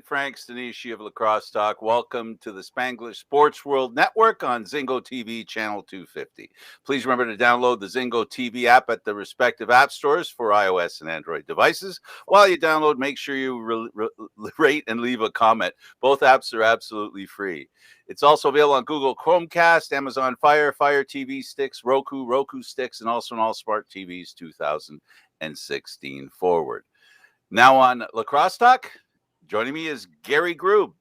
Frank Stanisci of Lacrosse Talk. Welcome to the Spanglish Sports World Network on Zingo TV, channel 250. Please remember to download the Zingo TV app at the respective app stores for iOS and Android devices. While you download, make sure you rate and leave a comment. Both apps are absolutely free. It's also available on Google Chromecast, Amazon Fire TV sticks, Roku sticks, and also on all smart TVs 2016 forward. Now on Lacrosse Talk, joining me is Gary Groob.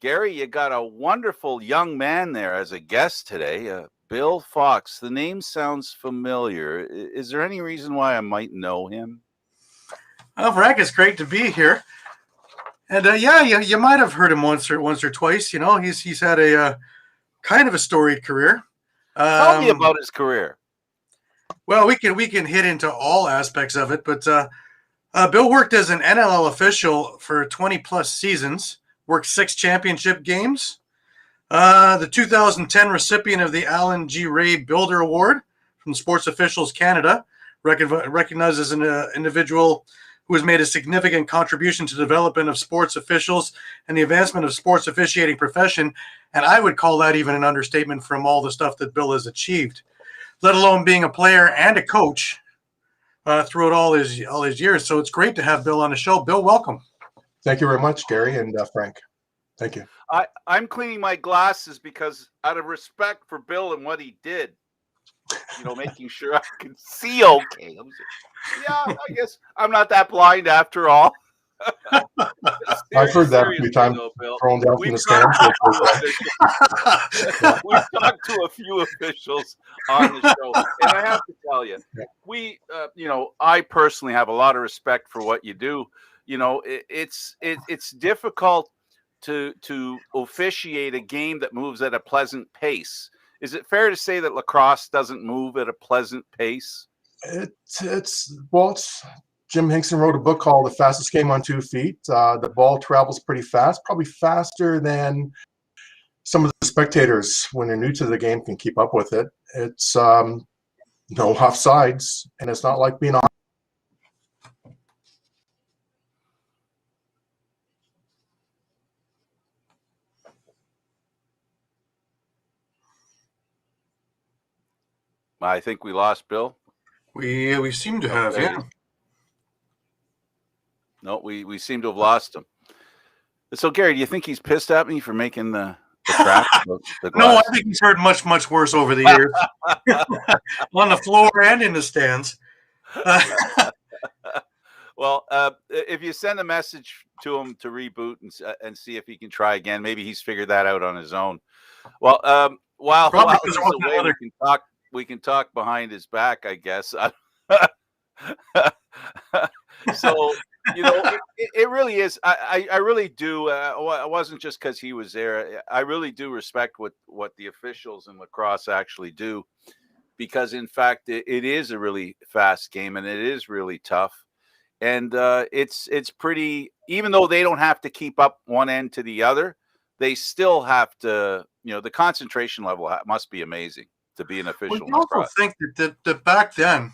Gary, you got a wonderful young man there as a guest today, Bill Fox. The name sounds familiar. Is there any reason why I might know him? Well, Frank, it's great to be here. And you might have heard him once or twice. You know, he's had a kind of a storied career. Tell me about his career. Well, we can hit into all aspects of it, but Bill worked as an NLL official for 20-plus seasons, worked 6 championship games, the 2010 recipient of the Alan G. Ray Builder Award from Sports Officials Canada, recognized as an individual who has made a significant contribution to the development of sports officials and the advancement of sports officiating profession, and I would call that even an understatement from all the stuff that Bill has achieved, let alone being a player and a coach throughout all his years. So it's great to have Bill on the show. Bill, welcome. Thank you very much, Gary and Frank. Thank you. I'm cleaning my glasses because out of respect for Bill and what he did, you know, making sure I can see okay. I guess I'm not that blind after all. I've heard that a few times thrown down from the stands. We've talked to a few officials on the show, and I have to tell you, I personally have a lot of respect for what you do. You know, it's difficult to officiate a game that moves at a pleasant pace. Is it fair to say that lacrosse doesn't move at a pleasant pace? It's Jim Hinkson wrote a book called The Fastest Game on 2 Feet. The ball travels pretty fast, probably faster than some of the spectators, when they're new to the game, can keep up with it. It's no offsides, and it's not like being on. I think we lost Bill. We seem to have, yeah. No, we seem to have lost him. So, Gary, do you think he's pissed at me for making the track? No, I think he's heard much, much worse over the years. On the floor and in the stands. Well, if you send a message to him to reboot and see if he can try again, maybe he's figured that out on his own. Well, while he's away, we can talk behind his back, I guess. So, you know, it really is. I really do. It wasn't just because he was there. I really do respect what the officials in lacrosse actually do, because in fact, it is a really fast game and it is really tough. And it's pretty, even though they don't have to keep up one end to the other, they still have to, you know, the concentration level must be amazing to be an official. Well, I also think that back then,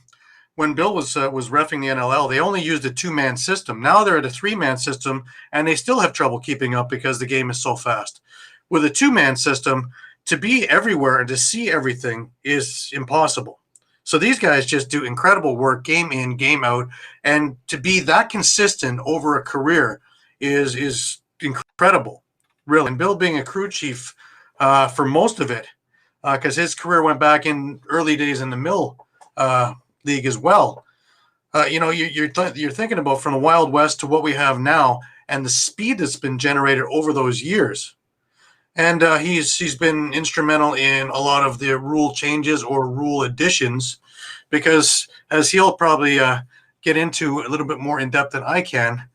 when Bill was reffing the NLL, they only used a 2-man system. Now they're at a 3-man system, and they still have trouble keeping up because the game is so fast. With a 2-man system, to be everywhere and to see everything is impossible. So these guys just do incredible work, game in, game out, and to be that consistent over a career is incredible, really. And Bill being a crew chief for most of it, because his career went back in early days in the Mill League as well. You're thinking about from the Wild West to what we have now, and the speed that's been generated over those years. And he's been instrumental in a lot of the rule changes or rule additions, because as he'll probably get into a little bit more in depth than I can,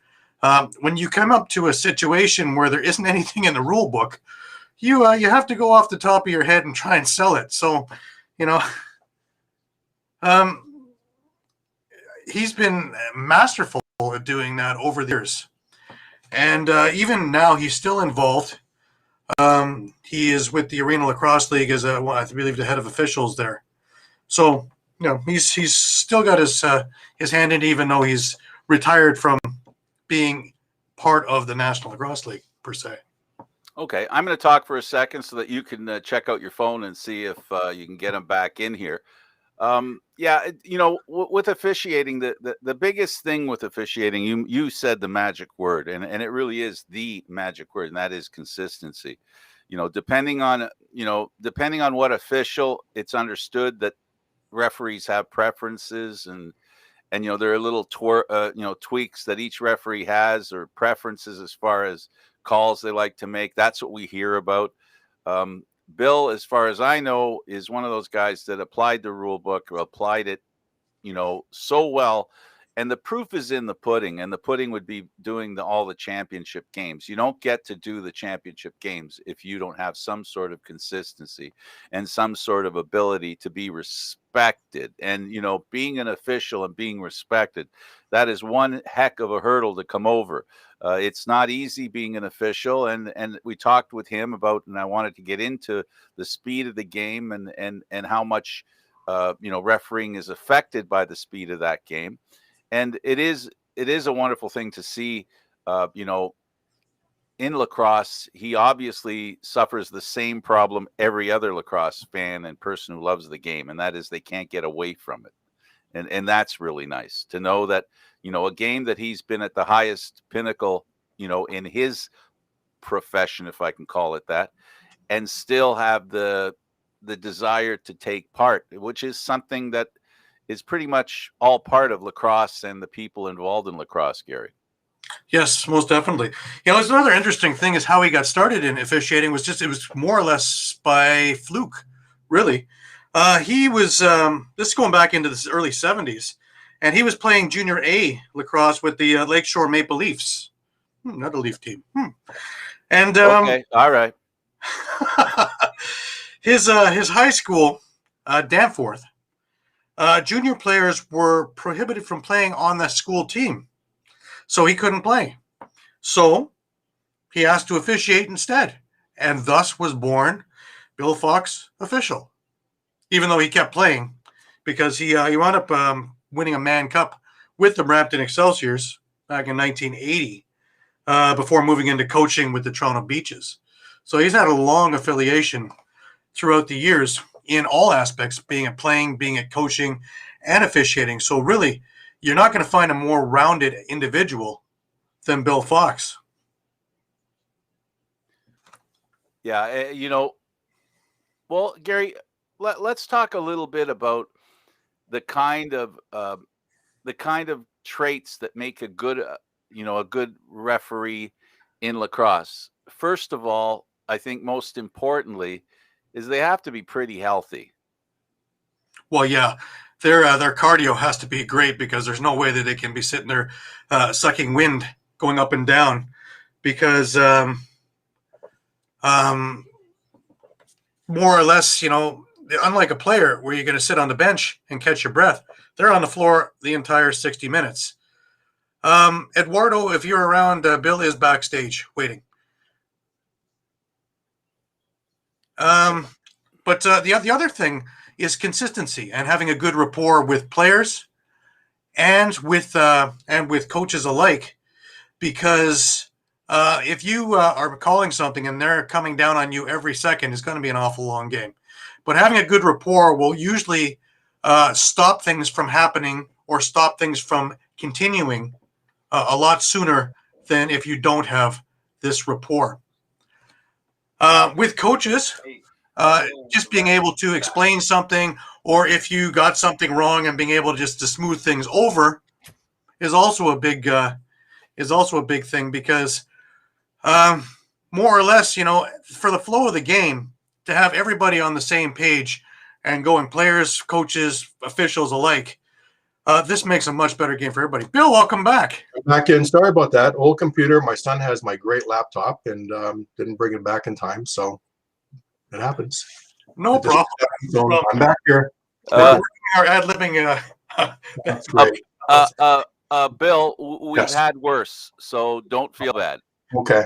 when you come up to a situation where there isn't anything in the rule book, you have to go off the top of your head and try and sell it. So, you know, he's been masterful at doing that over the years. And even now, he's still involved. He is with the Arena Lacrosse League as I believe the head of officials there. So, you know, he's still got his hand in, even though he's retired from being part of the National Lacrosse League per se. Okay, I'm going to talk for a second so that you can check out your phone and see if you can get them back in here. With officiating, the biggest thing with officiating, you said the magic word, and it really is the magic word, and that is consistency. Depending on what official, it's understood that referees have preferences, and there are little tweaks that each referee has, or preferences as far as calls they like to make. That's what we hear about. Bill, as far as I know, is one of those guys that applied the rule book, applied it, so well. And the proof is in the pudding, and the pudding would be doing all the championship games. You don't get to do the championship games if you don't have some sort of consistency and some sort of ability to be respected. And, being an official and being respected, that is one heck of a hurdle to come over. It's not easy being an official, and we talked with him about, and I wanted to get into the speed of the game and how much refereeing is affected by the speed of that game. And it is a wonderful thing to see, in lacrosse. He obviously suffers the same problem every other lacrosse fan and person who loves the game, and that is they can't get away from it. And that's really nice to know that, a game that he's been at the highest pinnacle, in his profession, if I can call it that, and still have the desire to take part, which is something that is pretty much all part of lacrosse and the people involved in lacrosse, Gary. Yes, most definitely. It's another interesting thing is how he got started in officiating it was more or less by fluke, really. He was, this is going back into the early 70s, and he was playing junior A lacrosse with the Lakeshore Maple Leafs. Not a Leaf team. And okay, all right. his high school, Danforth, junior players were prohibited from playing on the school team, so he couldn't play. So he asked to officiate instead, and thus was born Bill Fox Official, even though he kept playing, because he wound up winning a Man Cup with the Brampton Excelsiors back in 1980 before moving into coaching with the Toronto Beaches. So he's had a long affiliation throughout the years in all aspects, being at playing, being at coaching, and officiating. So really, you're not going to find a more rounded individual than Bill Fox. Yeah, well, Gary, let's talk a little bit about the kind of traits that make a good referee in lacrosse. First of all, I think most importantly is they have to be pretty healthy. Well, yeah, their cardio has to be great, because there's no way that they can be sitting there sucking wind going up and down, because more or less, unlike a player where you're going to sit on the bench and catch your breath, they're on the floor the entire 60 minutes. Eduardo, if you're around, Bill is backstage waiting. But the other thing is consistency and having a good rapport with players and with coaches alike, because if you are calling something and they're coming down on you every second, it's going to be an awful long game. But having a good rapport will usually stop things from happening or stop things from continuing a lot sooner than if you don't have this rapport. With coaches, just being able to explain something, or if you got something wrong and being able to smooth things over is also a big thing, because more or less, for the flow of the game, to have everybody on the same page and going, players, coaches, officials alike, this makes a much better game for everybody. Bill, welcome back. Back in. Sorry about that. Old computer. My son has my great laptop and didn't bring it back in time, so it happens. No problem. So I'm back here. Our ad-libbing. That's great. Bill, we've Yes. had worse, so don't feel bad. Okay.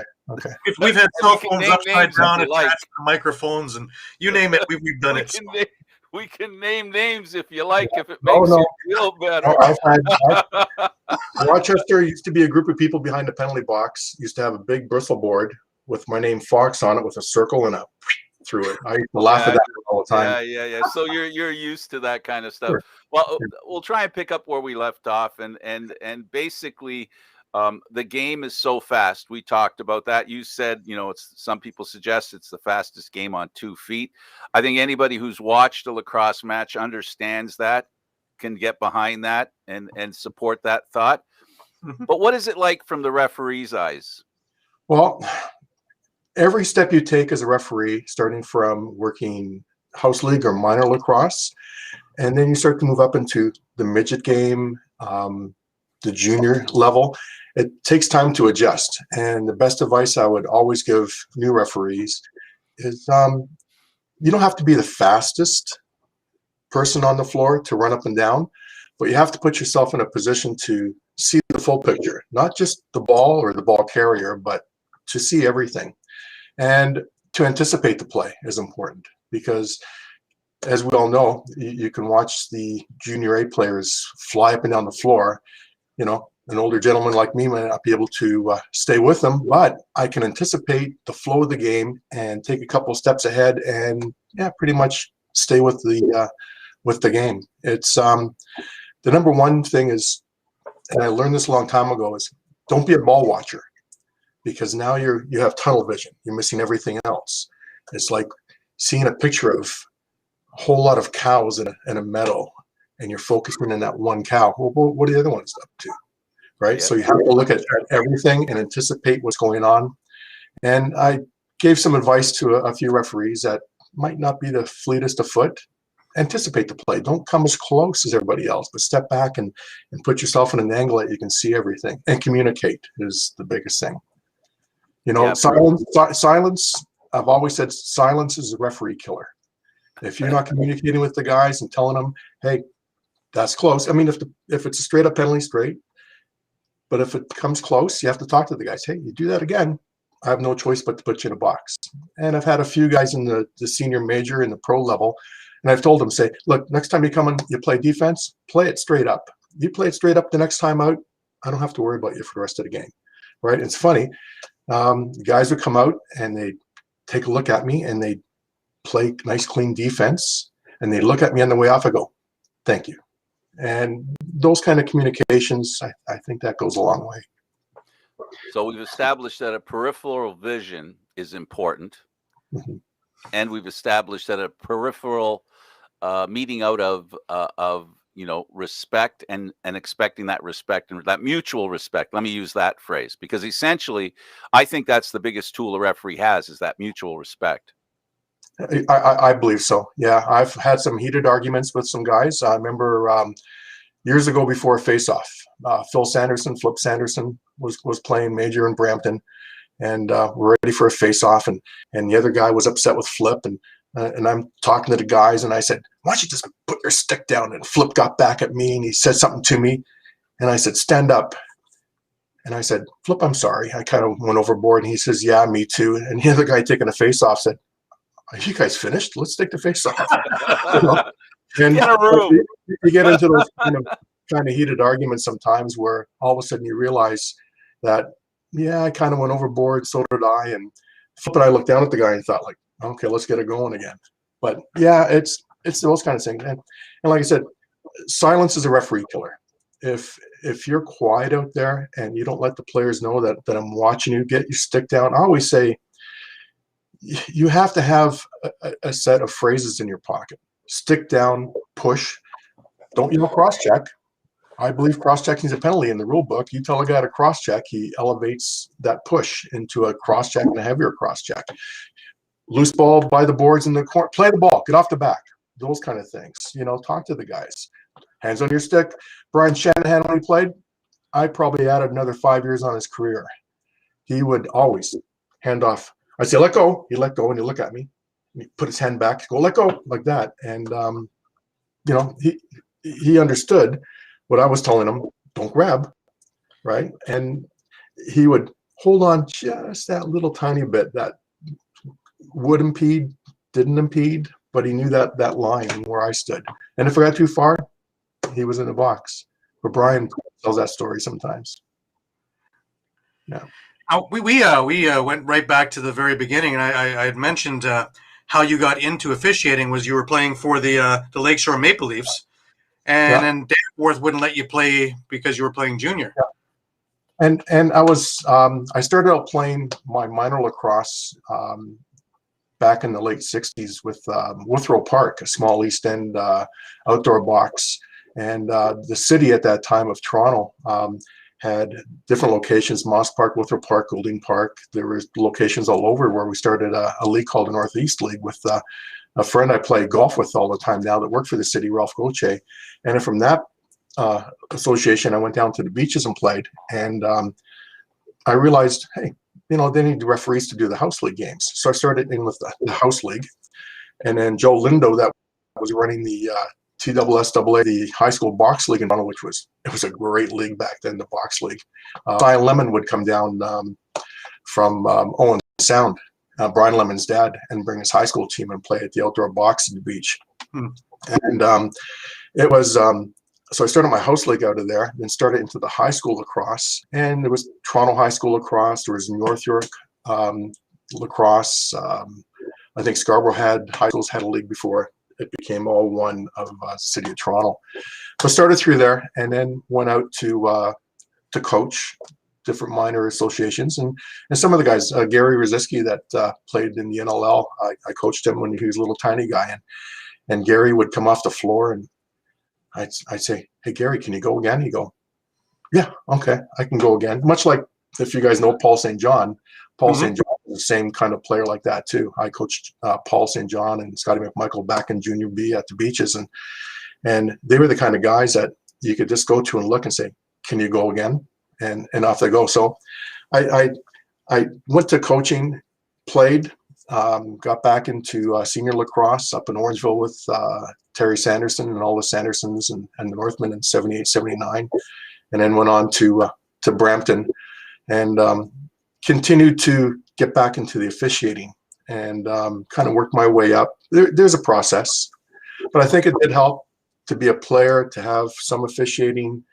We've had cell phones name upside names down if you attached like. to microphones, and you name it, we've done it. We can name names if you like, if it No, makes no. you feel better. No, Rochester used to be a group of people behind the penalty box. Used to have a big bristle board with my name Fox on it with a circle and a through it. I used to laugh at that all the time. Yeah. So you're used to that kind of stuff. Sure. Well, we'll try and pick up where we left off, and basically, the game is so fast. We talked about that. You said, it's some people suggest it's the fastest game on 2 feet. I think anybody who's watched a lacrosse match understands that, can get behind that, and support that thought. Mhm. But what is it like from the referee's eyes? Well, every step you take as a referee, starting from working house league or minor lacrosse, and then you start to move up into the midget game, the junior level, it takes time to adjust. And the best advice I would always give new referees is you don't have to be the fastest person on the floor to run up and down, but you have to put yourself in a position to see the full picture, not just the ball or the ball carrier, but to see everything. And to anticipate the play is important because, as we all know, you can watch the junior A players fly up and down the floor. An older gentleman like me might not be able to stay with them, but I can anticipate the flow of the game and take a couple of steps ahead and pretty much stay with the game. It's the number one thing is, and I learned this a long time ago, is don't be a ball watcher, because now you have tunnel vision. You're missing everything else. It's like seeing a picture of a whole lot of cows in a meadow, and you're focusing on that one cow. Well, what are the other ones up to, right? Yeah. So you have to look at everything and anticipate what's going on. And I gave some advice to a few referees that might not be the fleetest of foot. Anticipate the play. Don't come as close as everybody else, but step back and put yourself in an angle that you can see everything. And communicate is the biggest thing. Silence. I've always said silence is a referee killer. If you're not communicating with the guys and telling them, hey, that's close. I mean, if it's a straight up penalty, straight. But if it comes close, you have to talk to the guys. Hey, you do that again, I have no choice but to put you in a box. And I've had a few guys in the senior major and the pro level, and I've told them, say, look, next time you come and you play defense, play it straight up. You play it straight up the next time out, I don't have to worry about you for the rest of the game, right? It's funny. Guys would come out and they take a look at me and they play nice, clean defense, and they look at me on the way off. I go, thank you. And those kind of communications, I think that goes a long way. So we've established that a peripheral vision is important, Mm-hmm. and we've established that a peripheral meeting out of respect and expecting that respect and that mutual respect. Let me use that phrase, because essentially, I think that's the biggest tool a referee has, is that mutual respect. I believe so. Yeah, I've had some heated arguments with some guys. I remember years ago before Faceoff, Flip Sanderson was playing major in Brampton, and we're ready for a Faceoff, and the other guy was upset with Flip, and I'm talking to the guys, and I said, why don't you just put your stick down? And Flip got back at me, and he said something to me, and I said, stand up. And I said, Flip, I'm sorry. I kind of went overboard, and he says, yeah, me too. And the other guy taking a Faceoff said, are you guys finished? Let's take the face off. And Get a room. you get into those kind of heated arguments sometimes where all of a sudden you realize that, yeah, I kind of went overboard. So did I. And Flip and I looked down at the guy and thought, like, okay, let's get it going again. But yeah, it's those kind of things. And like I said, silence is a referee killer. If you're quiet out there and you don't let the players know that I'm watching you, get your stick down. I always say, you have to have a set of phrases in your pocket. Stick down, push. Don't cross-check. I believe cross-checking is a penalty in the rule book. You tell a guy to cross-check, he elevates that push into a cross-check and a heavier cross-check. Loose ball by the boards in the corner. Play the ball. Get off the back. Those kind of things. Talk to the guys. Hands on your stick. Brian Shanahan, when he played, I probably added another 5 years on his career. He would always hand off. I'd say, let go. He'd let go, and he'd look at me. And he'd put his hand back, go, let go, like that. And, he understood what I was telling him, don't grab, right? And he would hold on just that little tiny bit that would impede, didn't impede, but he knew that line where I stood. And if I got too far, he was in the box, But Brian tells that story sometimes. Yeah. We went right back to the very beginning, and I had mentioned how you got into officiating was you were playing for the Lakeshore Maple Leafs, and then Danforth wouldn't let you play because you were playing junior. Yeah. And I was I started out playing my minor lacrosse back in the late '60s with Withrow Park, a small East End outdoor box, and the city at that time of Toronto had different locations: Moss Park, Withrow Park, Goulding Park. There were locations all over where we started a league called the Northeast League with a friend I play golf with all the time now that worked for the city, Ralph Gauthier. And then from that association, I went down to the beaches and played. And I realized, hey, they need referees to do the house league games. So I started in with the house league. And then Joe Lindo, that was running the TSSAA, the high school box league in Toronto, which was a great league back then, the box league. Brian Lemon would come down from Owen Sound, Brian Lemon's dad, and bring his high school team and play at the outdoor box at the beach. And it was so I started my house league out of there, then started into the high school lacrosse. And there was Toronto High School lacrosse, there was North York lacrosse. I think Scarborough high schools had a league before it became all one of the city of Toronto. So I started through there, and then went out to coach different minor associations, and some of the guys, Gary Rosiski that played in the NLL, I coached him when he was a little tiny guy, and Gary would come off the floor, and I'd say, hey Gary, can you go again? He'd go, yeah, okay, I can go again. Much like if you guys know Paul St. John. Paul St. John was the same kind of player like that too. I coached Paul St. John and Scotty McMichael back in Junior B at the beaches, and they were the kind of guys that you could just go to and look and say, can you go again? And off they go. So I went to coaching, played, got back into senior lacrosse up in Orangeville with Terry Sanderson and all the Sandersons and the Northmen in 78, 79, and then went on to Brampton and continued to get back into the officiating and kind of worked my way up. There's a process, but I think it did help to be a player, to have some officiating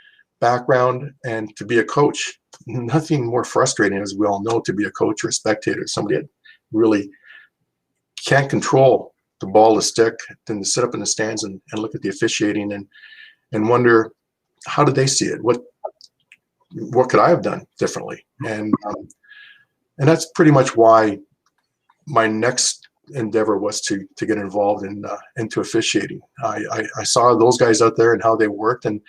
background, and to be a coach. Nothing more frustrating, as we all know, to be a coach or a spectator, somebody that really can't control the ball, the stick, than to sit up in the stands and look at the officiating and wonder, how did they see it? What could I have done differently? And that's pretty much why my next endeavor was to get involved into officiating. I saw those guys out there and how they worked, and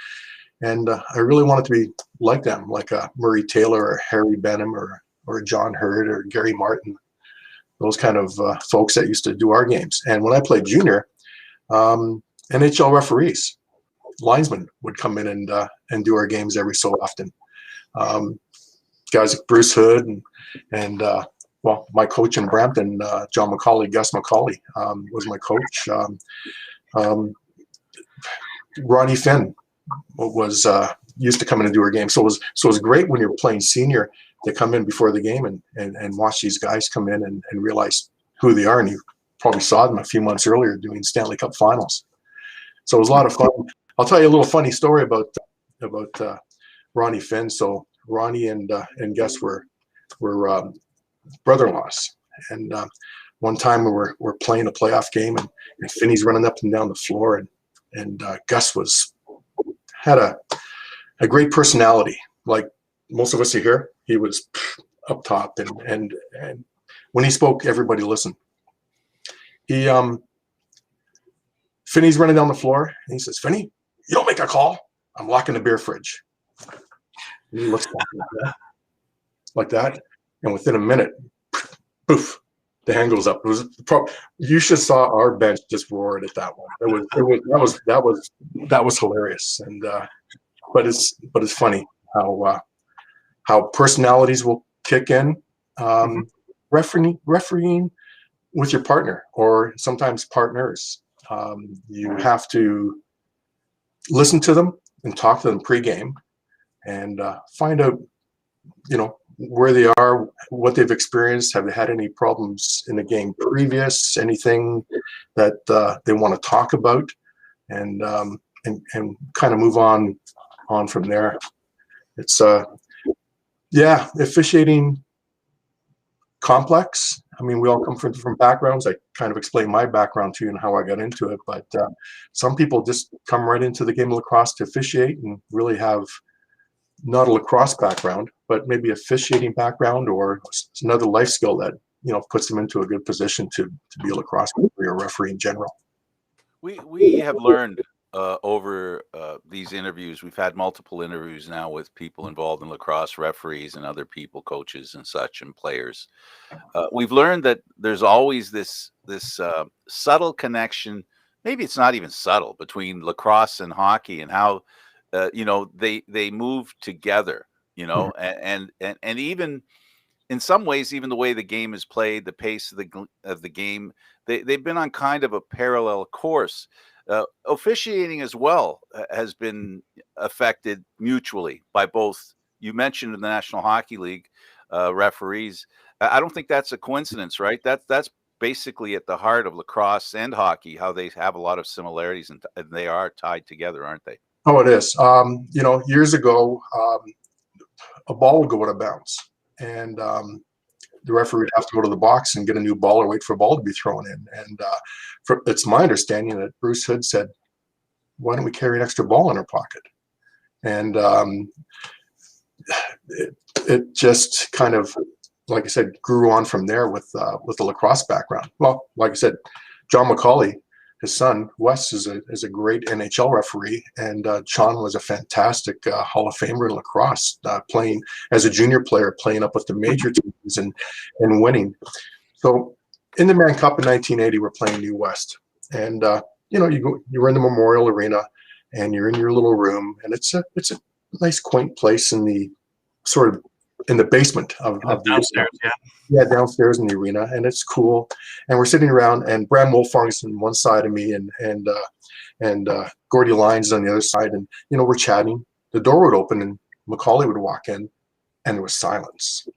I really wanted to be like them, like Murray Taylor or Harry Benham or John Hurd or Gary Martin, those kind of folks that used to do our games. And when I played junior, NHL referees, linesmen would come in and do our games every so often. Guys like Bruce Hood and well, my coach in Brampton, John McCauley, Gus McCauley, was my coach. Ronnie Finn was used to come in and do our game. So it was great when you're playing senior to come in before the game and watch these guys come in and realize who they are. And you probably saw them a few months earlier doing Stanley Cup finals. So it was a lot of fun. I'll tell you a little funny story about Ronnie Finn. So Ronnie and Gus were brother-in-laws, and one time we were playing a playoff game, and Finney's running up and down the floor, and Gus had a great personality, like most of us are here. He was up top, and when he spoke, everybody listened. Finney's running down the floor, and he says, "Finney, you don't make a call. I'm locking the beer fridge." And he looks like that, and within a minute, poof, the hand goes up. It was you should saw our bench just roared at that one. That was hilarious, and but it's funny how personalities will kick in. Refereeing with your partner, or sometimes partners. You have to listen to them and talk to them pregame, and find out, where they are, what they've experienced. Have they had any problems in the game previous? Anything that they want to talk about, and kind of move on on from there. It's officiating complex. I mean, we all come from different backgrounds. I kind of explained my background to you and how I got into it, but some people just come right into the game of lacrosse to officiate and really have not a lacrosse background, but maybe officiating background or another life skill that, puts them into a good position to be a lacrosse referee or referee in general. We have learned over these interviews. We've had multiple interviews now with people involved in lacrosse, referees and other people, coaches and such, and players. We've learned that there's always this subtle connection. Maybe it's not even subtle, between lacrosse and hockey, and how they move together. And even in some ways, even the way the game is played, the pace of the game, they've been on kind of a parallel course. Officiating as well has been affected mutually by both. You mentioned in the National Hockey League referees. I don't think that's a coincidence, right? That's basically at the heart of lacrosse and hockey, how they have a lot of similarities and they are tied together, aren't they? Oh, it is. Years ago, a ball would go out of bounds, and the referee would have to go to the box and get a new ball or wait for a ball to be thrown in. And it's my understanding that Bruce Hood said, "Why don't we carry an extra ball in our pocket?" And it just kind of, like I said, grew on from there with the lacrosse background. Well, like I said, John McCauley, his son Wes, is a great NHL referee, and Sean was a fantastic Hall of Famer in lacrosse, playing as a junior player, playing up with the major teams and winning. So in the Mann Cup in 1980, we're playing New West, and you're in the Memorial Arena, and you're in your little room, and it's a nice quaint place in the sort of in the basement of downstairs, downstairs in the arena, and it's cool. And we're sitting around, and Bram Wolfong's on one side of me, and Gordy Lyons on the other side, and we're chatting. The door would open, and McCauley would walk in, and there was silence,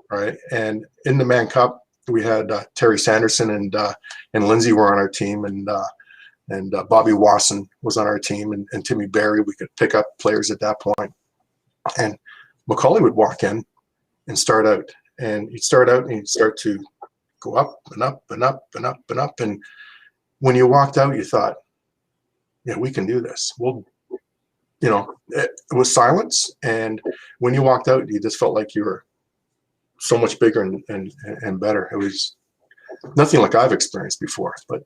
right? And in the Mann Cup, we had Terry Sanderson and Lindsay were on our team, and Bobby Wasson was on our team, and Timmy Barry. We could pick up players at that point, and McCauley would walk in and start out, and he'd start to go up and up and up and up and up. And when you walked out, you thought, yeah, we can do this. Well, it was silence. And when you walked out, you just felt like you were so much bigger and better. It was nothing like I've experienced before, but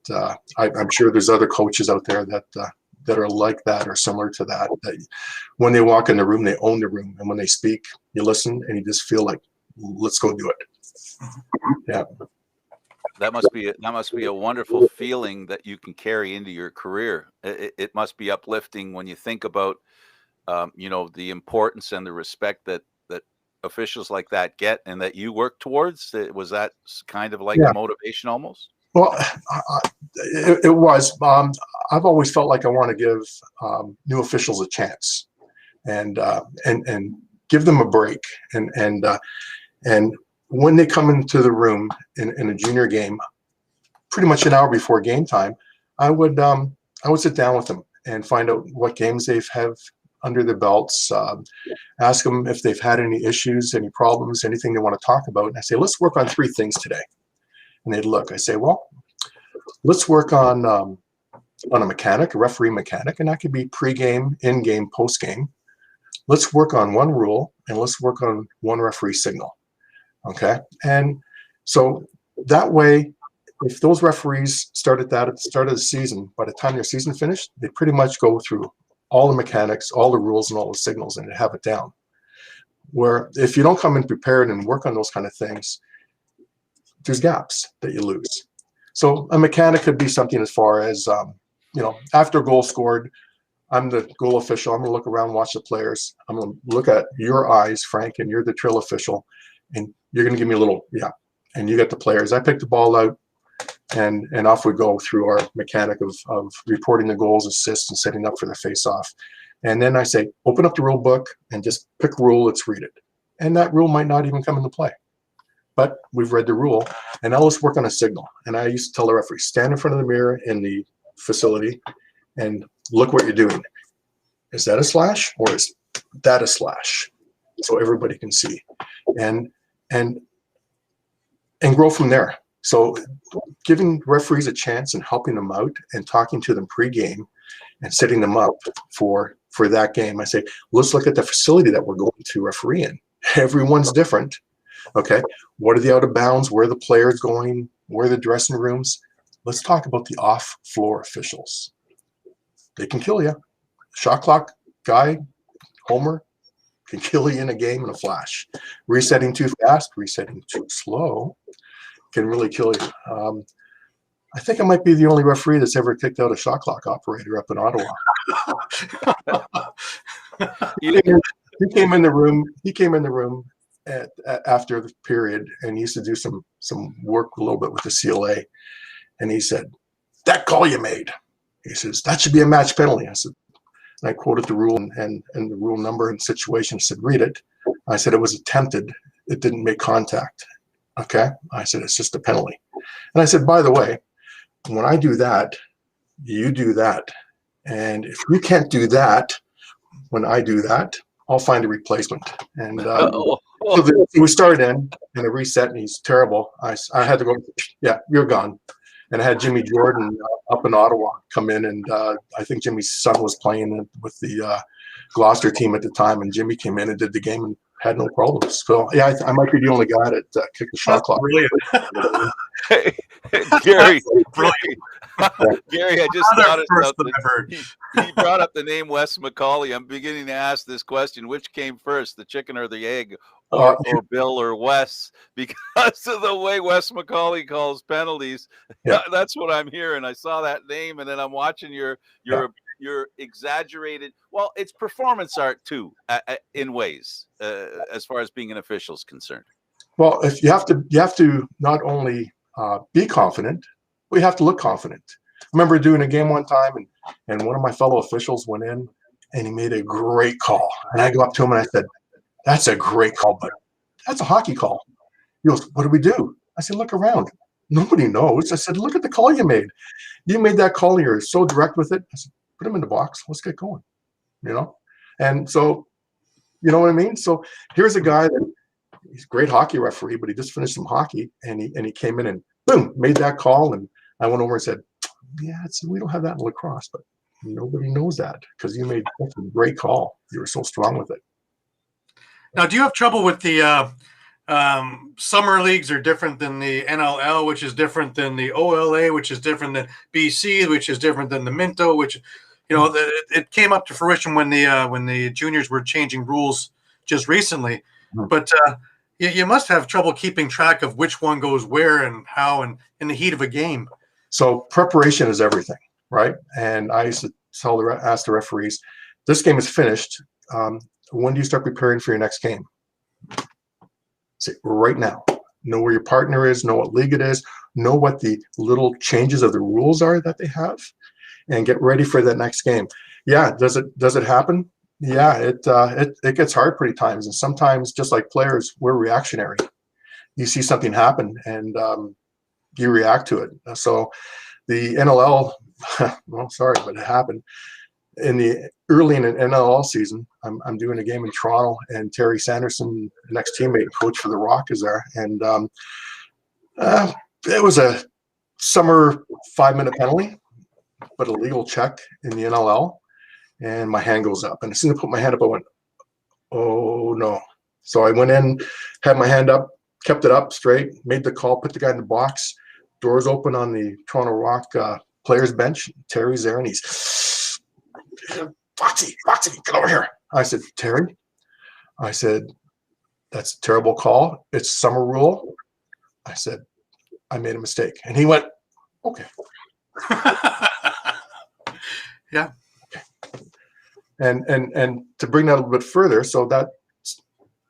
I'm sure there's other coaches out there that are like that or similar to that when they walk in the room, they own the room. And when they speak, you listen and you just feel like, let's go do it. Yeah. That must be a wonderful feeling that you can carry into your career. It must be uplifting when you think about, the importance and the respect that officials like that get and that you work towards. Was that kind of like a motivation almost? Well, it was. I've always felt like I want to give new officials a chance, and give them a break. And when they come into the room in a junior game, pretty much an hour before game time, I would sit down with them and find out what games they've have under their belts. Ask them if they've had any issues, any problems, anything they want to talk about. And I say, let's work on 3 things today. And they'd look. I say, well, let's work on a mechanic, a referee mechanic, and that could be pre-game, in-game, post-game. Let's work on one rule, and let's work on one referee signal. Okay? And so that way, if those referees started that at the start of the season, by the time their season finished, they pretty much go through all the mechanics, all the rules, and all the signals, and have it down. Where if you don't come in prepared and work on those kind of things, there's gaps that you lose. So a mechanic could be something as far as, after a goal scored, I'm the goal official. I'm going to look around, watch the players. I'm going to look at your eyes, Frank, and you're the drill official, and you're going to give me a little, and you get the players. I pick the ball out, and off we go through our mechanic of reporting the goals, assists, and setting up for the face-off. And then I say, open up the rule book and just pick a rule, let's read it. And that rule might not even come into play. But we've read the rule, and now let's work on a signal. And I used to tell the referee, stand in front of the mirror in the facility and look what you're doing. Is that a slash, or is data slash, so everybody can see, and grow from there. So giving referees a chance and helping them out and talking to them pregame and setting them up for that game. I say, let's look at the facility that we're going to referee in. Everyone's different. Okay, what are the out of bounds? Where are the players going? Where are the dressing rooms? Let's talk about the off-floor officials. They can kill you. Shot clock guy, homer, can kill you in a game in a flash. Resetting too fast, resetting too slow can really kill you. I think I might be the only referee that's ever kicked out a shot clock operator up in Ottawa. He came in the room. He came in the room after the period, and he used to do some work a little bit with the CLA. And he said, "That call you made," he says, "that should be a match penalty." I said, and I quoted the rule and the rule number and situation. I said, "Read it." I said, "It was attempted. It didn't make contact." Okay. I said, "It's just a penalty." And I said, "By the way, when I do that, you do that. And if you can't do that, when I do that, I'll find a replacement." And so we started in and a reset, and he's terrible. I had to go, "Yeah, you're gone." And I had Jimmy Jordan up in Ottawa come in, and I think Jimmy's son was playing with the Gloucester team at the time, and Jimmy came in and did the game and had no problems. So yeah, I might be the only guy that kicked the shot clock. Brilliant. Hey, Gary, Brilliant. Gary, I just thought of First that something. I've heard. He brought up the name Wes McCauley. I'm beginning to ask this question: which came first, the chicken or the egg, or Bill or Wes? Because of the way Wes McCauley calls penalties, Yeah. that's what I'm hearing. I saw that name, and then I'm watching your exaggerated. Well, it's performance art too, in ways, as far as being an official is concerned. Well, if you have to not only be confident, but you have to look confident. I remember doing a game one time, and one of my fellow officials went in, and he made a great call. And I go up to him and I said, "That's a great call, but that's a hockey call." He goes, "What do we do?" I said, "Look around. Nobody knows." I said, "Look at the call you made. You made that call, and you're so direct with it." I said, "Put him in the box. Let's get going." You know? And so, you know what I mean? So here's a guy that he's a great hockey referee, but he just finished some hockey, and he came in and boom, made that call. And I went over and said, "Yeah, we don't have that in lacrosse, but nobody knows that because you made such a great call. You were so strong with it." Now, do you have trouble with the summer leagues are different than the NLL, which is different than the OLA, which is different than BC, which is different than the Minto, which, you know, it came up to fruition when the juniors were changing rules just recently. Mm-hmm. But you must have trouble keeping track of which one goes where and how and in the heat of a game. So preparation is everything, right? And I used to ask the referees, "This game is finished. When do you start preparing for your next game?" Say, "Right now. Know where your partner is, know what league it is, know what the little changes of the rules are that they have, and get ready for that next game." Yeah, does it happen? Yeah, it gets hard pretty times, and sometimes, just like players, we're reactionary. You see something happen, and you react to it. So the NLL, well, sorry, but it happened. Early in an NLL season, I'm doing a game in Toronto, and Terry Sanderson, the next teammate and coach for the Rock, is there. And it was a summer 5-minute penalty, but a legal check in the NLL. And my hand goes up. And as soon as I put my hand up, I went, "Oh, no." So I went in, had my hand up, kept it up straight, made the call, put the guy in the box. Doors open on the Toronto Rock players bench. Terry's there, and he's, Foxy, get over here." I said, "Terry," I said, "that's a terrible call. It's summer rule." I said, "I made a mistake." And he went, "Okay." Yeah. Okay. And to bring that a little bit further, so that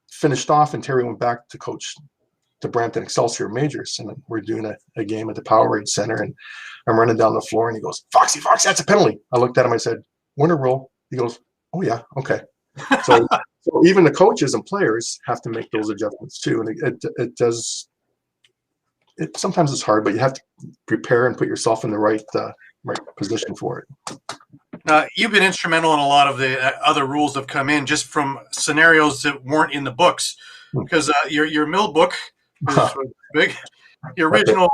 finished off, and Terry went back to coach the Brampton Excelsior Majors, and we're doing a game at the Powerade Center, and I'm running down the floor, and he goes, Foxy, that's a penalty." I looked at him, I said, "Winner rule." He goes, "Oh yeah, okay." So even the coaches and players have to make those adjustments too, and it does. It sometimes it's hard, but you have to prepare and put yourself in the right position for it. You've been instrumental in a lot of the other rules that have come in just from scenarios that weren't in the books. Because your mill book is big. Your original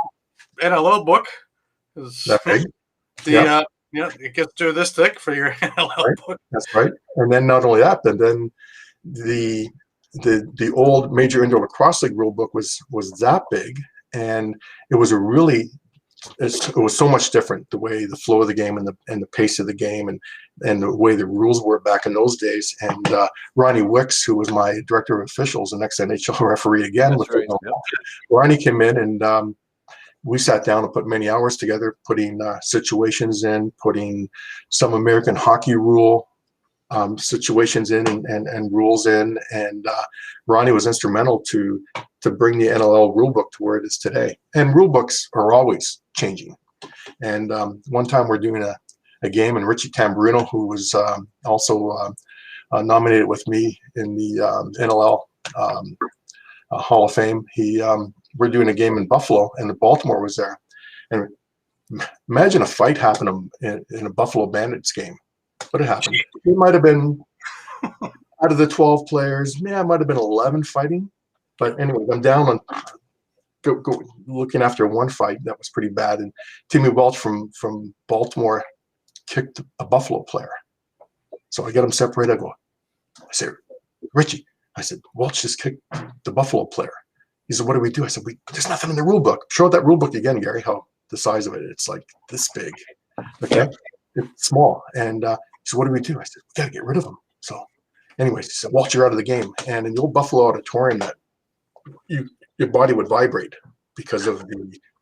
NLL book is that big. it gets to this thick for your NLL book. That's right. And then not only that, but then the old Major Indoor Lacrosse League rule book was that big, and it was it was so much different, the way the flow of the game and the pace of the game and the way the rules were back in those days. And Ronnie Wicks, who was my director of officials, the next NHL referee again, Ronnie came in and we sat down and put many hours together, putting situations in, putting some American hockey rule situations in and rules in, and Ronnie was instrumental to bring the NLL rulebook to where it is today. And rulebooks are always changing. And one time we're doing a game, and Richie Tamburino, who was also nominated with me in the NLL Hall of Fame, we're doing a game in Buffalo, and the Baltimore was there. And imagine a fight happened in a Buffalo Bandits game. What had happened? It might have been out of the 12 players, it might have been 11 fighting. But anyway, I'm down on looking after one fight that was pretty bad, and Timmy Welch from Baltimore kicked a Buffalo player. So I get him separated. I say, Richie, I said, Welch just kicked the Buffalo player. He said, what do we do? I said, there's nothing in the rule book. Show that rule book again, Gary, how the size of it. It's like this big. Okay. It's small. And he said, what do we do? I said, we got to get rid of him. So anyways, he said, Walt, you're out of the game. And in the old Buffalo auditorium, that your body would vibrate because of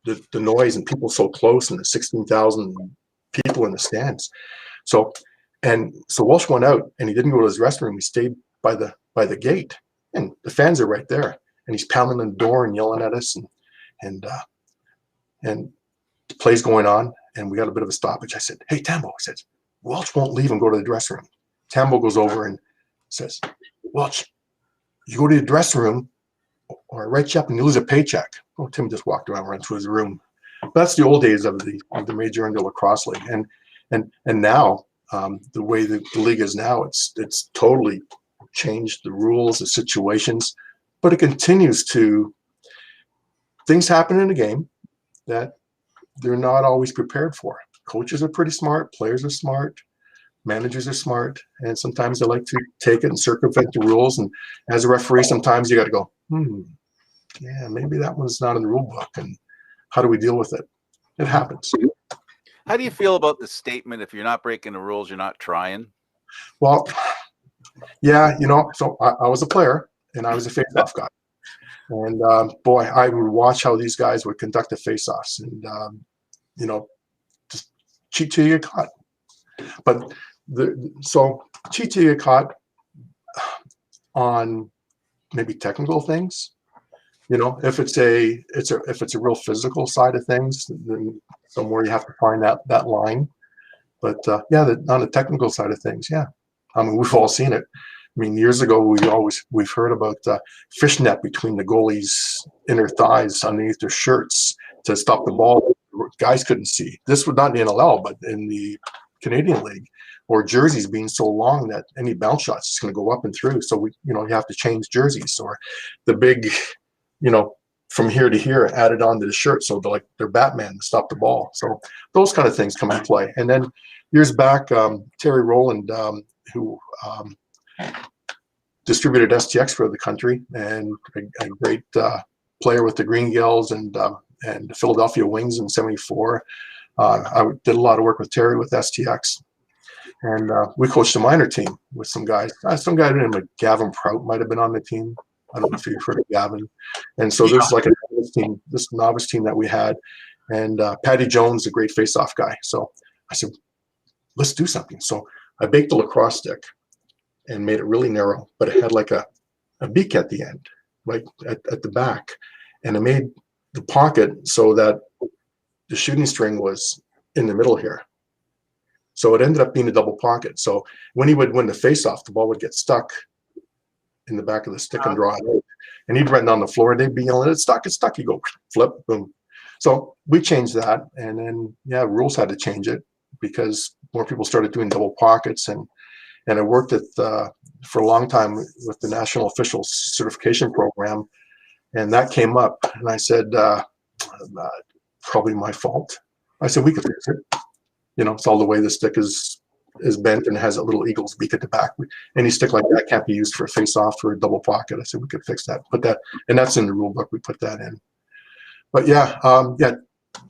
the noise and people so close, and the 16,000 people in the stands. So Walsh went out, and he didn't go to his restroom. He stayed by the gate, and the fans are right there. And he's pounding on the door and yelling at us, and the play's going on, and we got a bit of a stoppage. I said, hey, Tambo, I said, Welch won't leave and go to the dressing room. Tambo goes over and says, Welch, you go to the dressing room or I write you up and you lose a paycheck. Oh, Tim just walked around, ran to his room. But that's the old days of the Major Indoor Lacrosse League. And now, the way the league is now, it's totally changed the rules, the situations, but it continues to, things happen in the game that they're not always prepared for. Coaches are pretty smart, players are smart, managers are smart, and sometimes they like to take it and circumvent the rules. And as a referee, sometimes you got to go, yeah, maybe that one's not in the rule book, and how do we deal with it? It happens. How do you feel about the statement, if you're not breaking the rules, you're not trying? Well, yeah, so I was a player, and I was a face-off guy. And boy, I would watch how these guys would conduct the face-offs, and just cheat till you get caught. But so cheat till you get caught on maybe technical things. If it's a real physical side of things, then somewhere you have to find that line. But yeah, on the technical side of things, yeah. I mean, we've all seen it. I mean, years ago, we've heard about fishnet between the goalies' inner thighs underneath their shirts to stop the ball. Guys couldn't see. This was not in the NLL, but in the Canadian League, or jerseys being so long that any bounce shots is going to go up and through. So you have to change jerseys, or the big, from here to here added onto the shirt, so they're Batman to stop the ball. So those kind of things come into play. And then years back, Terry Rowland, who distributed STX for the country, and a great player with the Green Gills and the Philadelphia Wings in '74. I did a lot of work with Terry with STX, and we coached a minor team with some guys. Some guy named Gavin Prout might have been on the team. I don't know if you've heard of Gavin. And so there's like this novice team that we had, and Patty Jones, a great face-off guy. So I said, let's do something. So I baked a lacrosse stick and made it really narrow, but it had like a beak at the end, right at the back. And I made the pocket so that the shooting string was in the middle here. So it ended up being a double pocket. So when he would win the face-off, the ball would get stuck in the back of the stick and draw it out. And he'd run down the floor, they'd be yelling, it's stuck, it's stuck. You go, flip, boom. So we changed that. And then, yeah, rules had to change it. because more people started doing double pockets, and I worked for a long time with the National Official Certification Program, and that came up, and I said, probably my fault. I said, we could fix it. It's all the way the stick is bent and has a little eagle's beak at the back. Any stick like that can't be used for a face-off or a double pocket. I said, we could fix that. Put that, and that's in the rule book. We put that in. But yeah,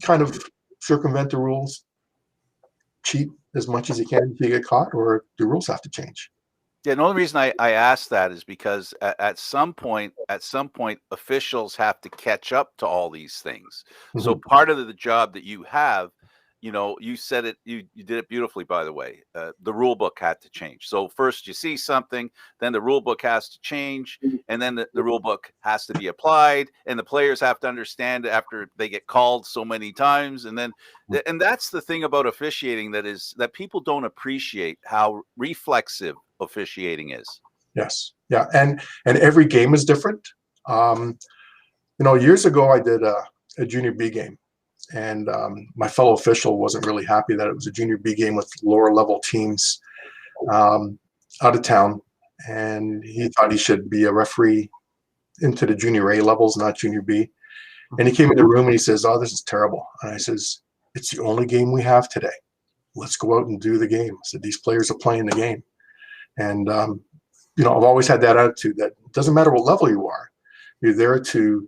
kind of circumvent the rules, cheat as much as you can until you get caught, or the rules have to change. Yeah, the only reason I asked that is because at some point, officials have to catch up to all these things. Mm-hmm. So part of the job that you have, you said it, you did it beautifully, by the way. The rule book had to change. So first you see something, then the rule book has to change, and then the rule book has to be applied, and the players have to understand after they get called so many times. And then, and that's the thing about officiating that people don't appreciate how reflexive officiating is. Yes. Yeah. And every game is different. Years ago I did a junior B game, and my fellow official wasn't really happy that it was a junior B game with lower level teams out of town, and he thought he should be a referee into the junior A levels, not junior B. And he came in the room and he says, "Oh, this is terrible." And I says, "It's the only game we have today. Let's go out and do the game." I said, "These players are playing the game." And I've always had that attitude that it doesn't matter what level you are, you're there to,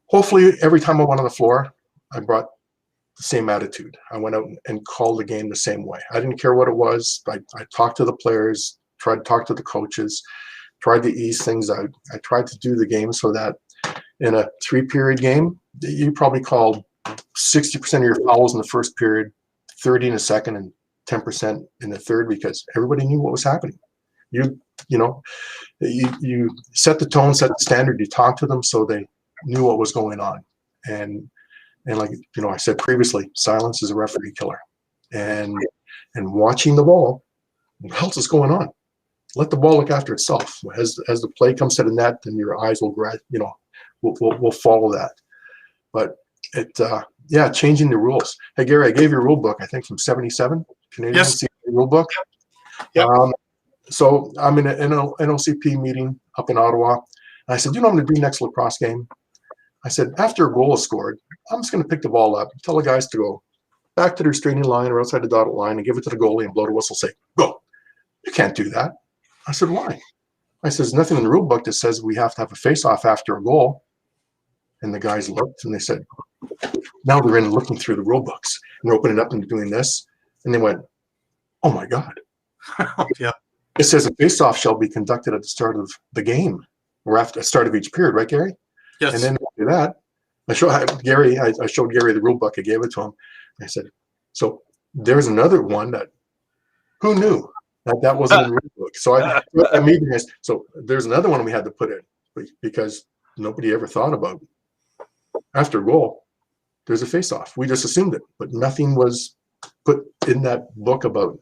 hopefully every time I went on the floor, I brought the same attitude. I went out and called the game the same way. I didn't care what it was. I talked to the players, tried to talk to the coaches, tried to ease things out. I tried to do the game so that in a 3-period game, you probably called 60% of your fouls in the first period, 30 in the second, and 10% in the third, because everybody knew what was happening. You set the tone, set the standard. You talked to them so they knew what was going on. And like I said previously, silence is a referee killer. And watching the ball, what else is going on? Let the ball look after itself. As the play comes to the net, then your eyes will will follow that. But changing the rules. Hey Gary, I gave you a rule book, I think from '77. Canadian rule book. Yep. So I'm in an NLCP meeting up in Ottawa. And I said, what I'm going to do next lacrosse game? I said, after a goal is scored, I'm just going to pick the ball up, tell the guys to go back to their straining line or outside the dotted line and give it to the goalie and blow the whistle, say, go. You can't do that. I said, why? I said, there's nothing in the rule book that says we have to have a face-off after a goal. And the guys looked and they said, now they're in looking through the rule books and they're opening up and doing this. And they went, oh my God. Yeah. It says a face-off shall be conducted at the start of the game or after the start of each period, right, Gary? Yes. And then after that, I showed Gary the rule book. I gave it to him. I said, so there's another one that who knew that wasn't in the rule book. So I meeting this. So there's another one we had to put in because nobody ever thought about it. After a goal, there's a face-off. We just assumed it, but nothing was put in that book about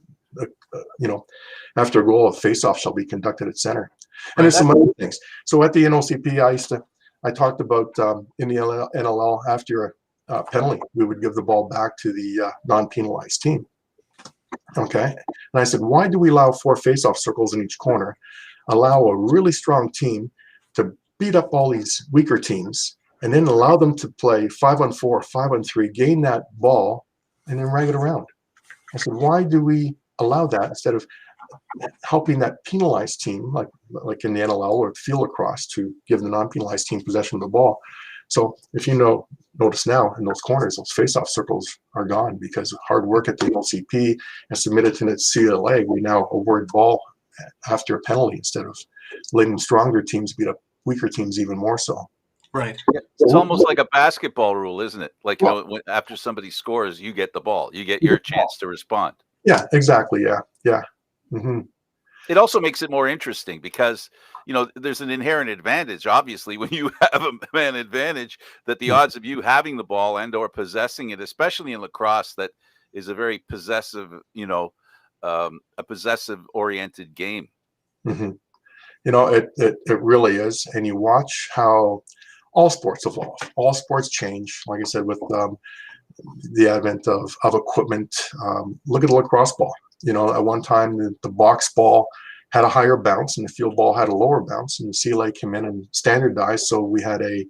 after a goal, a face-off shall be conducted at center. And there's some other things. So at the NLCP, I talked about in the NLL after a penalty, we would give the ball back to the non-penalized team. Okay. And I said, why do we allow 4 face-off circles in each corner, allow a really strong team to beat up all these weaker teams, and then allow them to play 5-on-4, 5-on-3, gain that ball, and then rag it around? I said, why do we allow that instead of helping that penalized team, like in the NLL or field lacrosse, to give the non-penalized team possession of the ball? So if notice now in those corners, those face-off circles are gone because of hard work at the NLCP and submitted to the CLA. We now award ball after a penalty instead of letting stronger teams beat up weaker teams even more so. Right. It's almost like a basketball rule, isn't it? Like, after somebody scores, you get the ball. You get your chance to respond. Yeah, exactly. Yeah. Mm-hmm. It also makes it more interesting because, there's an inherent advantage, obviously, when you have a man advantage, that the odds of you having the ball and or possessing it, especially in lacrosse, that is a very possessive, a possessive-oriented game. Mm-hmm. It really is. And you watch how all sports evolve. All sports change. Like I said, with the advent of equipment. Look at the lacrosse ball. You know, at one time the box ball had a higher bounce and the field ball had a lower bounce, and the CLA came in and standardized, so we had a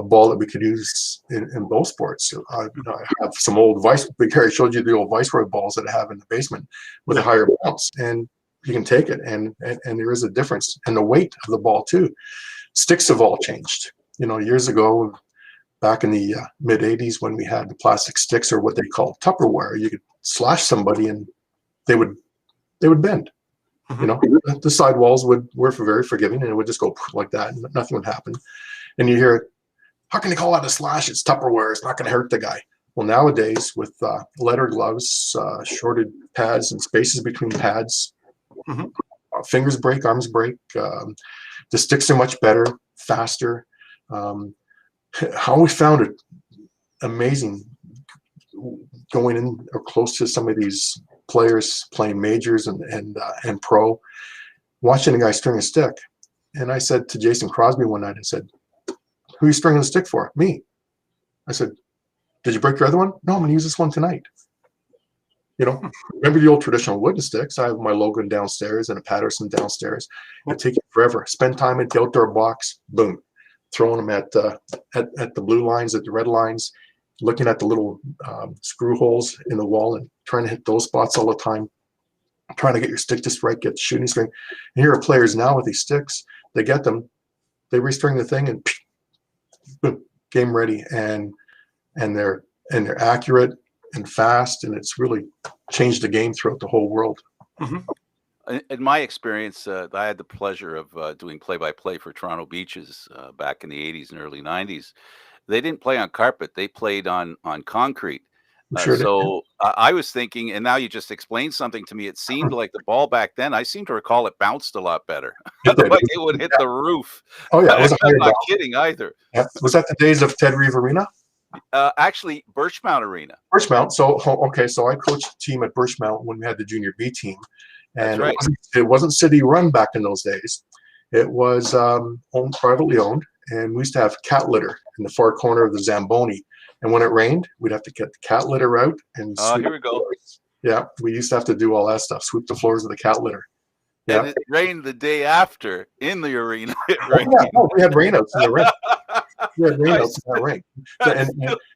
ball that we could use in both sports. I have some old Gary showed you the old Viceroy balls that I have in the basement with a higher bounce, and you can take it, and there is a difference. And the weight of the ball too. Sticks have all changed. You know, years ago, back in the mid 80s, when we had the plastic sticks, or what they call Tupperware, you could slash somebody and they would bend. You know, the sidewalls were very forgiving, and it would just go like that, and nothing would happen. And you hear, how can they call that a slash? It's Tupperware. It's not going to hurt the guy. Well, nowadays with leather gloves, shorted pads, and spaces between pads, fingers break, arms break. The sticks are much better, faster. How we found it amazing going in or close to some of these players playing majors and pro, watching a guy string a stick. And I said to Jason Crosby one night, I said, who are you stringing the stick for? Me. I said, did you break your other one? No, I'm going to use this one tonight. You know, remember the old traditional wooden sticks? I have my Logan downstairs and a Patterson downstairs. It takes you forever. Spend time at the outdoor box, boom, throwing them at the blue lines, at the red lines, looking at the little screw holes in the wall and trying to hit those spots all the time, trying to get your stick just right, get the shooting string. And here are players now with these sticks. They get them, they restring the thing, and boom, game ready, and they're accurate and fast, and it's really changed the game throughout the whole world. In my experience, I had the pleasure of doing play-by-play for Toronto Beaches back in the 80s and early 90s. They didn't play on carpet. They played on concrete. So I was thinking, and now you just explained something to me. It seemed like the ball back then, I seem to recall it bounced a lot better. Like it would hit the roof. Oh, yeah. It was I'm not kidding either. Yeah. Was that the days of Ted Reeve Arena? Actually, Birchmount Arena. Birchmount. So, okay. So I coached a team at Birchmount when we had the junior B team. And right. it wasn't city run back in those days. It was privately owned. And we used to have cat litter in the far corner of the Zamboni. And when it rained, we'd have to get the cat litter out and sweep. Here we go. Floors. Yeah, we used to have to do all that stuff, sweep the floors with the cat litter. Yeah. And it rained the day after in the arena. We had rainouts in the rink. We had rainouts in that rink.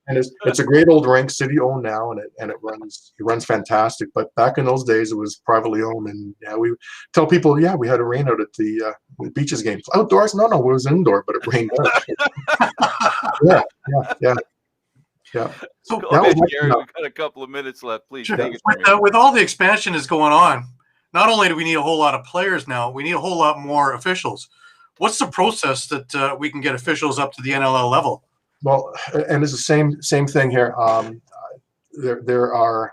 And it's a great old rink, city owned now, and it runs fantastic. But back in those days, it was privately owned, and yeah, we tell people, yeah, we had a rainout at the Beaches game. Outdoors? No, it was indoor, but it rained out. Yeah. So Gary, we've got a couple of minutes left. Please take it. With all the expansion that's going on, not only do we need a whole lot of players now, we need a whole lot more officials. What's the process that we can get officials up to the NLL level? Well, and it's the same thing here. There are.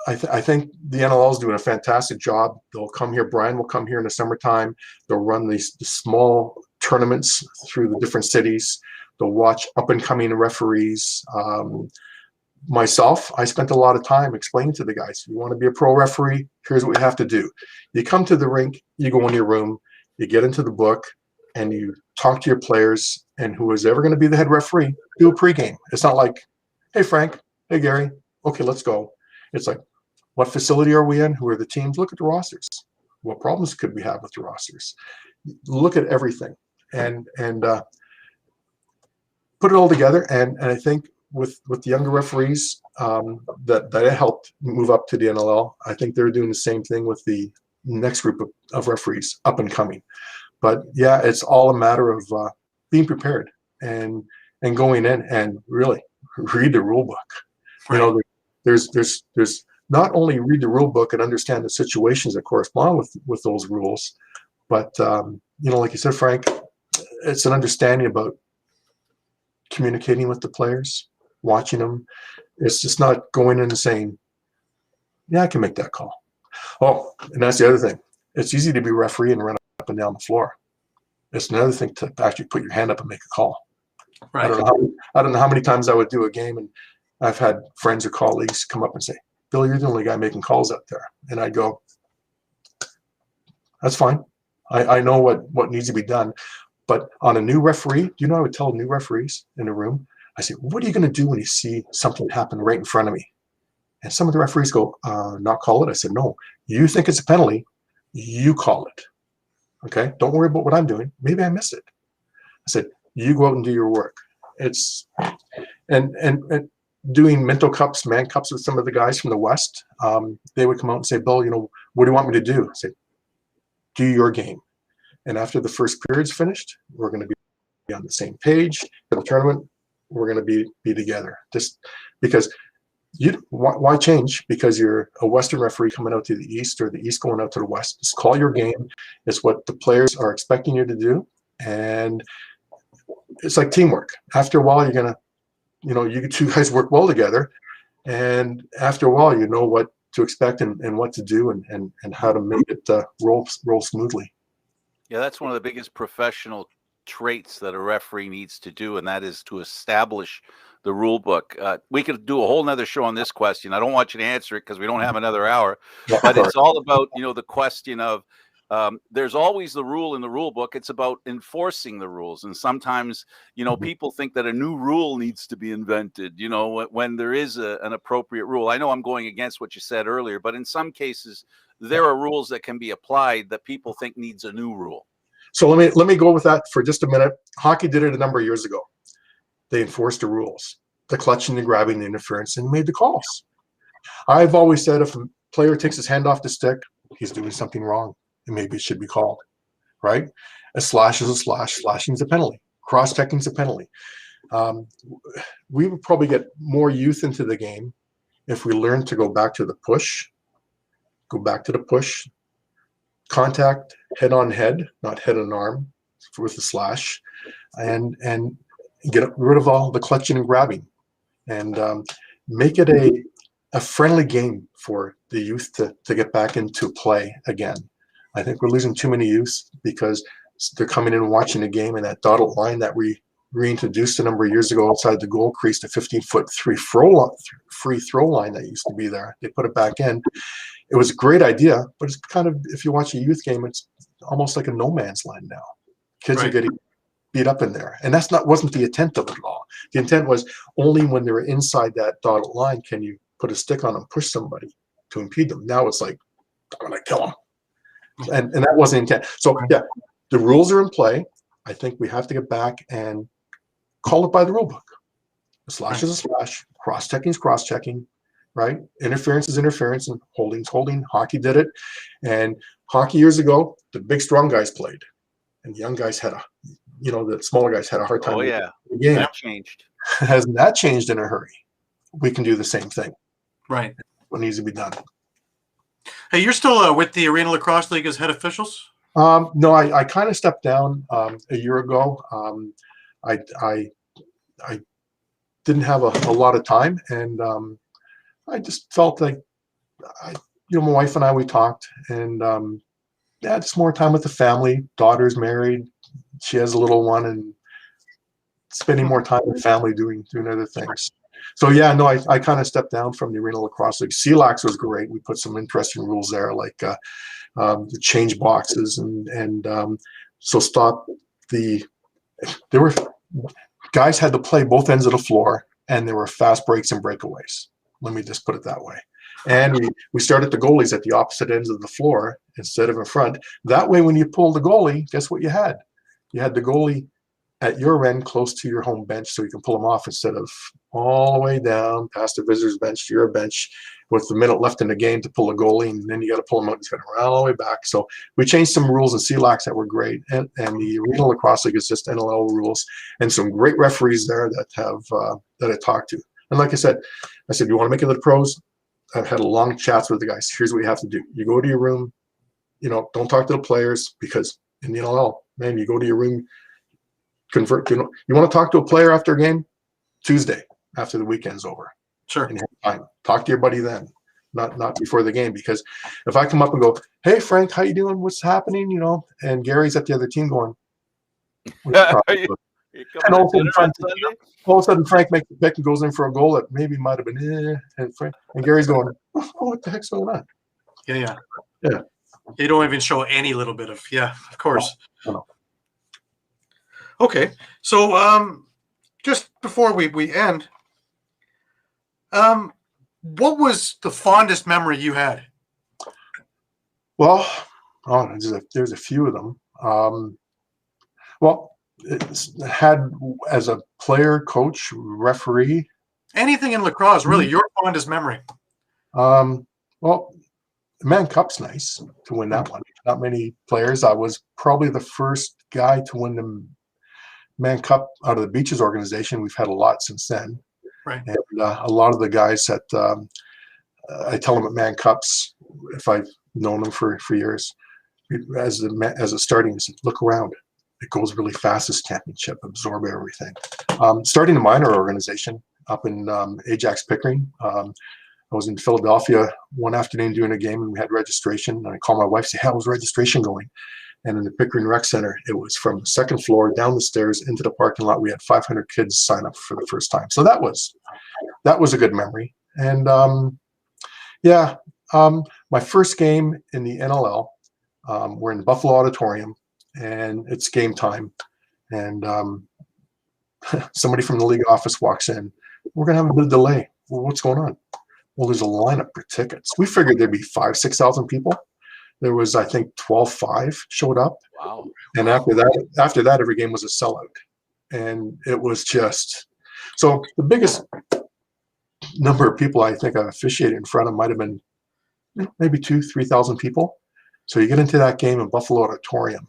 I think the NLL is doing a fantastic job. They'll come here. Brian will come here in the summertime. They'll run these small tournaments through the different cities. They'll watch up-and-coming referees. Myself, I spent a lot of time explaining to the guys, you want to be a pro referee, here's what you have to do. You come to the rink, you go in your room, you get into the book, and you talk to your players, and who is ever going to be the head referee, do a pregame. It's not like, hey, Frank, hey, Gary, okay, let's go. It's like, what facility are we in? Who are the teams? Look at the rosters. What problems could we have with the rosters? Look at everything. And put it all together, and I think with the younger referees that I helped move up to the NLL, I think they're doing the same thing with the next group of referees up and coming. But yeah, it's all a matter of being prepared and going in and really read the rule book. Right. You know, there's not only read the rule book and understand the situations that correspond with those rules, but you know, like you said, Frank, it's an understanding about communicating with the players, watching them. It's just not going in and saying, yeah, I can make that call. Oh, and that's the other thing. It's easy to be referee and run up and down the floor. It's another thing to actually put your hand up and make a call. Right. I don't know how many times I would do a game, and I've had friends or colleagues come up and say, Bill, you're the only guy making calls out there. And I go, that's fine. I know what needs to be done. But on a new referee, you know, I would tell new referees in the room, I say, what are you going to do when you see something happen right in front of me? And some of the referees go, not call it. I said, no, you think it's a penalty, you call it. Okay, don't worry about what I'm doing. Maybe I miss it. I said, you go out and do your work. It's and doing mental cups, man cups with some of the guys from the West. They would come out and say, Bill, what do you want me to do? I said, do your game. And after the first period's finished, we're going to be on the same page. For the tournament, we're going to be together. Just because why change? Because you're a Western referee coming out to the East or the East going out to the West. Just call your game. It's what the players are expecting you to do. And it's like teamwork. After a while, you're going to, you two guys work well together. And after a while, you know what to expect and what to do and how to make it roll smoothly. Yeah, that's one of the biggest professional traits that a referee needs to do, and that is to establish the rule book. We could do a whole nother show on this question. I don't want you to answer it because we don't have another hour, but it's all about, the question of there's always the rule in the rule book. It's about enforcing the rules. And sometimes, people think that a new rule needs to be invented, when there is an appropriate rule. I know I'm going against what you said earlier, but in some cases, there are rules that can be applied that people think needs a new rule. So let me go with that for just a minute. Hockey did it a number of years ago. They enforced the rules, the clutching, the grabbing, the interference, and made the calls. I've always said if a player takes his hand off the stick, he's doing something wrong, and maybe it should be called, right? A slash is a slash. Slashing is a penalty. Cross-checking is a penalty. We would probably get more youth into the game if we learned to go back to the push, contact, head on head, not head on arm with the slash, and get rid of all the clutching and grabbing, and make it a friendly game for the youth to get back into play again. I think we're losing too many youth because they're coming in and watching the game, and that dotted line that we reintroduced a number of years ago outside the goal crease, the 15-foot free throw line that used to be there. They put it back in. It was a great idea, but it's kind of, if you watch a youth game, it's almost like a no man's land now. Kids are getting beat up in there, and wasn't the intent of it at all. The intent was only when they were inside that dotted line can you put a stick on them, push somebody to impede them. Now it's like, I'm gonna kill them, and that wasn't the intent. So yeah, the rules are in play. I think we have to get back and call it by the rule book. A slash is a slash. Cross-checking is cross-checking. Right? Interference is interference, and holding's holding. Hockey did it. And hockey years ago, the big strong guys played. And the young guys had the smaller guys had a hard time. Oh, yeah. The game. That changed. Hasn't that changed in a hurry? We can do the same thing. Right. What needs to be done. Hey, you're still with the Arena Lacrosse League as head officials? No, I kind of stepped down a year ago. I didn't have a lot of time, and I just felt like, my wife and I, we talked, and just more time with the family. Daughter's married. She has a little one, and spending more time with family doing other things. So yeah, no, I kind of stepped down from the Arena Lacrosse League. CLAX was great. We put some interesting rules there, like the change boxes, and so stop there were guys had to play both ends of the floor, and there were fast breaks and breakaways. Let me just put it that way. And we started the goalies at the opposite ends of the floor instead of in front. That way, when you pull the goalie, guess what you had? You had the goalie at your end close to your home bench, so you can pull them off instead of all the way down past the visitor's bench to your bench with the minute left in the game to pull a goalie, and then you got to pull them out. He's got to run all the way back. So we changed some rules in CLAX that were great, and the Arena Lacrosse League is just NLL rules, and some great referees there that have that I talked to. And like I said, you want to make it to the pros? I've had a long chats with the guys. Here's what you have to do. You go to your room, don't talk to the players, because in the NLL, man, you go to your room, convert. You want to talk to a player after a game? Tuesday, after the weekend's over. Sure. And you have time. Talk to your buddy then, not before the game. Because if I come up and go, "Hey Frank, how you doing? What's happening?" And Gary's at the other team going, and all of a sudden Frank makes the pick and goes in for a goal that maybe might have been and Gary's going, "Oh, what the heck's going on?" Yeah. Yeah. You don't even show any little bit of, of course. No. Okay. So just before we end, what was the fondest memory you had? Well, there's a few of them. Well, it's had as a player, coach, referee. Anything in lacrosse, really, your fondest memory? Well, Man Cup's nice to win that one. Not many players. I was probably the first guy to win the Man Cup out of the Beaches organization. We've had a lot since then. Right. And a lot of the guys that I tell them at Man Cups, if I've known them for years, as a starting, look around. It goes really fast, this championship, absorb everything. Starting a minor organization up in Ajax Pickering. I was in Philadelphia one afternoon doing a game, and we had registration. And I called my wife, say, how's registration going? And in the Pickering Rec Center, it was from the second floor down the stairs into the parking lot. We had 500 kids sign up for the first time. So that was a good memory. And my first game in the NLL, we're in the Buffalo Auditorium, and it's game time. And somebody from the league office walks in. We're going to have a bit of delay. Well, what's going on? Well, there's a lineup for tickets. We figured there'd be 5,000-6,000 people. There was, I think, 12,500 showed up. Wow. And after that, every game was a sellout. And it was just so the biggest number of people I think I officiated in front of might have been maybe 2,000-3,000 people. So you get into that game in Buffalo Auditorium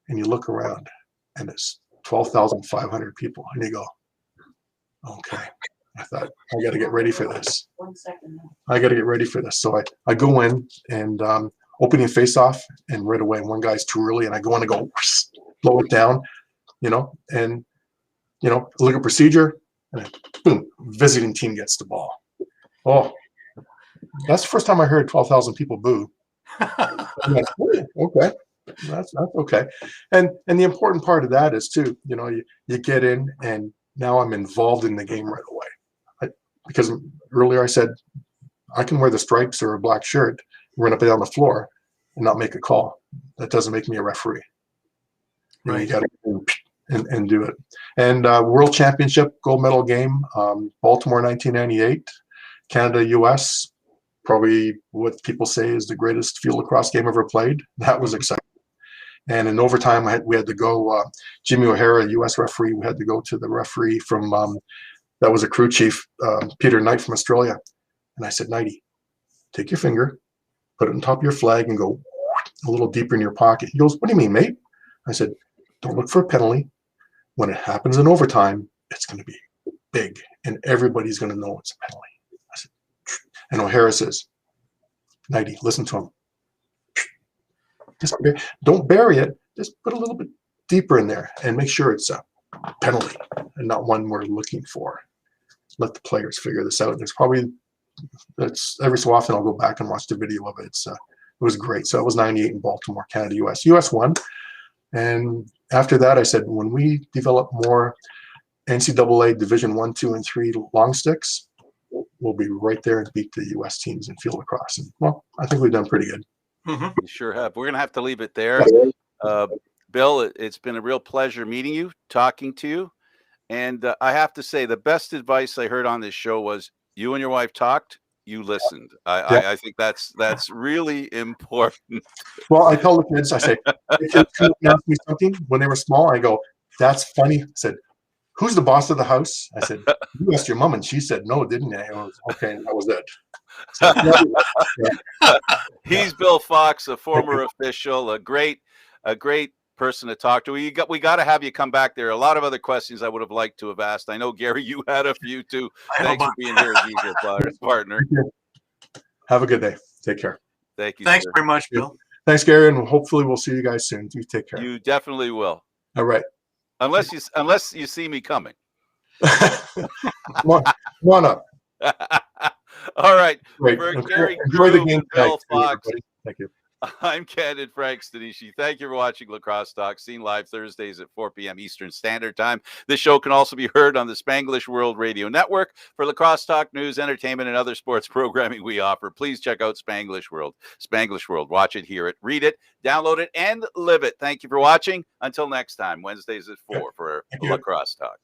and you look around and it's 12,500 people. And you go, okay. I thought, I got to get ready for this. 1 second. I got to get ready for this. So I go in and opening face-off, and right away one guy's too early, and I go in and go blow it down, and look at procedure, and then, boom, visiting team gets the ball. Oh, that's the first time I heard 12,000 people boo. Like, okay, that's okay. And the important part of that is too, you get in, and now I'm involved in the game right away. Because earlier I said I can wear the stripes or a black shirt, run up and down the floor, and not make a call. That doesn't make me a referee. Right. You got to and do it. And World Championship gold medal game, Baltimore 1998, Canada US, probably what people say is the greatest field lacrosse game ever played. That was exciting. And in overtime, we had to go. Jimmy O'Hara, U.S. referee, we had to go to the referee from. That was a crew chief, Peter Knight from Australia. And I said, Knighty, take your finger, put it on top of your flag and go a little deeper in your pocket. He goes, what do you mean, mate? I said, don't look for a penalty. When it happens in overtime, it's going to be big and everybody's going to know it's a penalty. I said, and O'Hara says, Knighty, listen to him. Just don't bury it. Just put a little bit deeper in there and make sure it's a penalty and not one we're looking for. Let the players figure this out. That's every so often I'll go back and watch the video of it. It was great. So it was 98 in Baltimore, Canada, US. US won. And after that, I said, when we develop more NCAA Division 1, 2, and 3 long sticks, we'll be right there and beat the US teams in field lacrosse. And, well, I think we've done pretty good. Mm-hmm. We sure have. We're going to have to leave it there. Bill, it's been a real pleasure meeting you, talking to you. And I have to say, the best advice I heard on this show was you and your wife talked, you listened. I think that's really important. Well, I tell the kids, I say, if your kids ask me something when they were small, I go, that's funny. I said, who's the boss of the house? I said, you asked your mom, and she said no, didn't you? Okay, that was it. So, He's Bill Fox, a former official, a great person to talk to. We got to have you come back. There are a lot of other questions I would have liked to have asked. I know, Gary, you had a few too. Thanks for being here as usual, partner. Have a good day. Take care. Thank you. Thanks sir. very much, Bill. Thanks, Gary, and hopefully we'll see you guys soon. You take care. You definitely will. All right. Unless you see me coming. Come on up. All right. Great. For Okay. Gary Enjoy the Groob, game Bill tonight, Fox. everybody. Thank you. I'm Candid Frank Stanisci. Thank you for watching Lacrosse Talk, seen live Thursdays at 4 p.m. Eastern Standard Time. This show can also be heard on the Spanglish World Radio Network. For Lacrosse Talk news, entertainment, and other sports programming we offer, please check out Spanglish World. Spanglish World. Watch it, hear it, read it, download it, and live it. Thank you for watching. Until next time, Wednesdays at 4 for Lacrosse Talk.